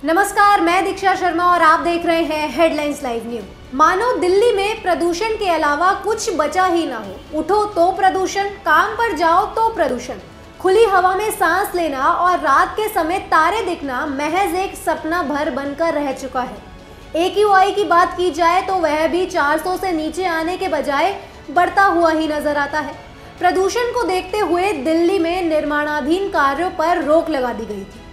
नमस्कार, मैं दीक्षा शर्मा और आप देख रहे हैं हेडलाइंस लाइव न्यूज। मानो दिल्ली में प्रदूषण के अलावा कुछ बचा ही ना हो। उठो तो प्रदूषण, काम पर जाओ तो प्रदूषण, खुली हवा में सांस लेना और रात के समय तारे दिखना महज एक सपना भर बनकर रह चुका है। AQI की बात की जाए तो वह भी 400 से नीचे आने के बजाय बढ़ता हुआ ही नजर आता है। प्रदूषण को देखते हुए दिल्ली में निर्माणाधीन कार्यों पर रोक लगा दी गई थी।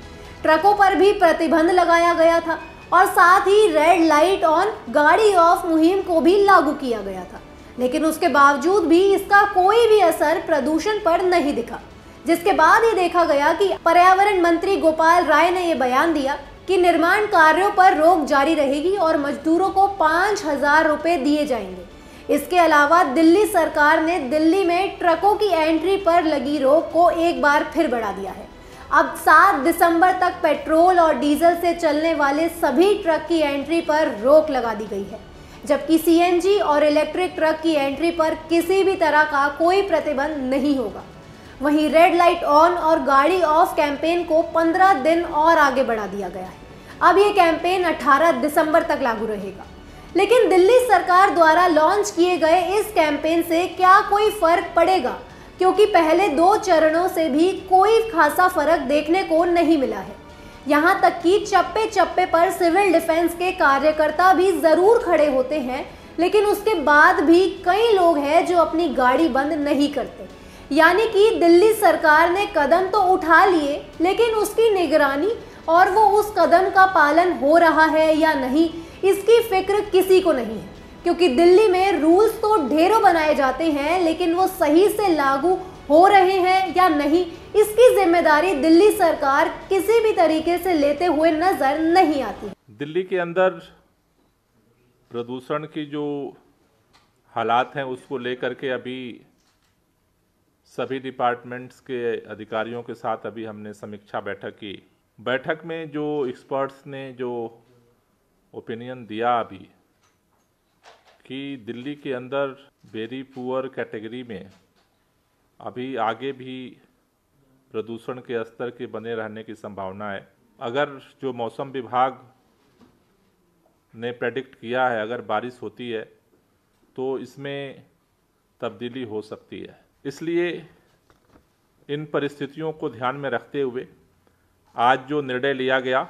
ट्रकों पर भी प्रतिबंध लगाया गया था और साथ ही रेड लाइट ऑन गाड़ी ऑफ मुहिम को भी लागू किया गया था, लेकिन उसके बावजूद भी इसका कोई भी असर प्रदूषण पर नहीं दिखा। जिसके बाद ये देखा गया कि पर्यावरण मंत्री गोपाल राय ने ये बयान दिया कि निर्माण कार्यों पर रोक जारी रहेगी और मजदूरों को 5,000 रुपए दिए जाएंगे। इसके अलावा दिल्ली सरकार ने दिल्ली में ट्रकों की एंट्री पर लगी रोक को एक बार फिर बढ़ा दिया है। अब 7 दिसंबर तक पेट्रोल और डीजल से चलने वाले सभी ट्रक की एंट्री पर रोक लगा दी गई है, जबकि CNG और इलेक्ट्रिक ट्रक की एंट्री पर किसी भी तरह का कोई प्रतिबंध नहीं होगा। वहीं रेड लाइट ऑन और गाड़ी ऑफ कैंपेन को 15 दिन और आगे बढ़ा दिया गया है। अब ये कैंपेन 18 दिसंबर तक लागू रहेगा। लेकिन दिल्ली सरकार द्वारा लॉन्च किए गए इस कैंपेन से क्या कोई फर्क पड़ेगा, क्योंकि पहले 2 चरणों से भी कोई खासा फर्क देखने को नहीं मिला है। यहाँ तक कि चप्पे चप्पे पर सिविल डिफेंस के कार्यकर्ता भी जरूर खड़े होते हैं, लेकिन उसके बाद भी कई लोग हैं जो अपनी गाड़ी बंद नहीं करते। यानी कि दिल्ली सरकार ने कदम तो उठा लिए, लेकिन उसकी निगरानी और वो उस कदम का पालन हो रहा है या नहीं, इसकी फिक्र किसी को नहीं है। क्योंकि दिल्ली में रूल्स तो ढेरों बनाए जाते हैं, लेकिन वो सही से लागू हो रहे हैं या नहीं, इसकी जिम्मेदारी दिल्ली सरकार किसी भी तरीके से लेते हुए नजर नहीं आती। दिल्ली के अंदर प्रदूषण की जो हालात हैं उसको लेकर के अभी सभी डिपार्टमेंट्स के अधिकारियों के साथ अभी हमने समीक्षा बैठक की। बैठक में जो एक्सपर्ट्स ने जो ओपिनियन दिया अभी कि दिल्ली के अंदर वेरी पुअर कैटेगरी में अभी आगे भी प्रदूषण के स्तर के बने रहने की संभावना है। अगर जो मौसम विभाग ने प्रेडिक्ट किया है, अगर बारिश होती है तो इसमें तब्दीली हो सकती है। इसलिए इन परिस्थितियों को ध्यान में रखते हुए आज जो निर्णय लिया गया,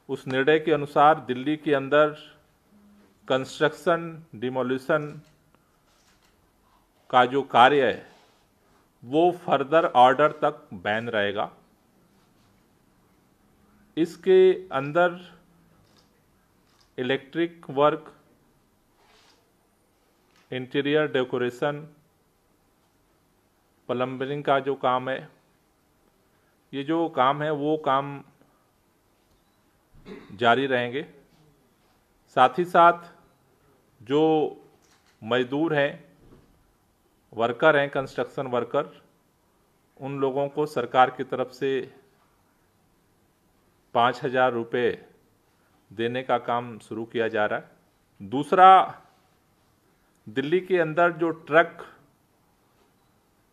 उस निर्णय के अनुसार दिल्ली के अंदर कंस्ट्रक्शन डिमोलिशन का जो कार्य है वो फर्दर ऑर्डर तक बैन रहेगा। इसके अंदर electric work, interior decoration, plumbing का जो काम है, ये जो काम है वो काम जारी रहेंगे। साथ ही साथ जो मजदूर हैं, वर्कर हैं, कंस्ट्रक्शन वर्कर, उन लोगों को सरकार की तरफ से 5,000 रुपये देने का काम शुरू किया जा रहा है। दूसरा, दिल्ली के अंदर जो ट्रक,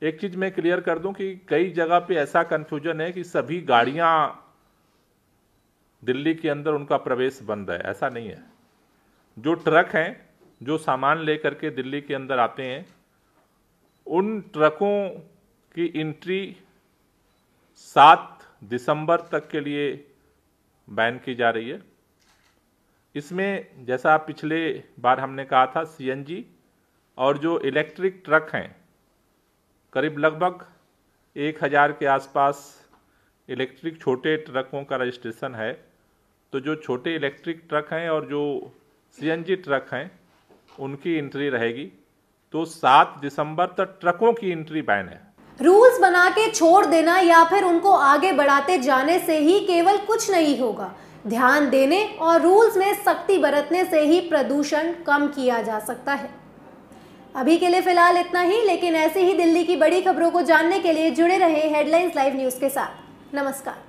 एक चीज़ मैं क्लियर कर दूं कि कई जगह पे ऐसा कन्फ्यूजन है कि सभी गाड़ियां दिल्ली के अंदर उनका प्रवेश बंद है। ऐसा नहीं है। जो ट्रक हैं जो सामान लेकर के दिल्ली के अंदर आते हैं, उन ट्रकों की एंट्री 7 दिसंबर तक के लिए बैन की जा रही है। इसमें जैसा पिछले बार हमने कहा था, CNG और जो इलेक्ट्रिक ट्रक हैं, करीब लगभग 1,000 के आसपास इलेक्ट्रिक छोटे ट्रकों का रजिस्ट्रेशन है। तो जो छोटे इलेक्ट्रिक ट्रक हैं और जो CNG ट्रक हैं उनकी एंट्री रहेगी। तो 7 दिसंबर तक ट्रकों की एंट्री बैन है। रूल्स बना के छोड़ देना या फिर उनको आगे बढ़ाते जाने से ही केवल कुछ नहीं होगा। ध्यान देने और रूल्स में सख्ती बरतने से ही प्रदूषण कम किया जा सकता है। अभी के लिए फिलहाल इतना ही, लेकिन ऐसे ही दिल्ली की बड़ी खबरों को जानने के लिए जुड़े रहे हेडलाइंस लाइव न्यूज के साथ। नमस्कार।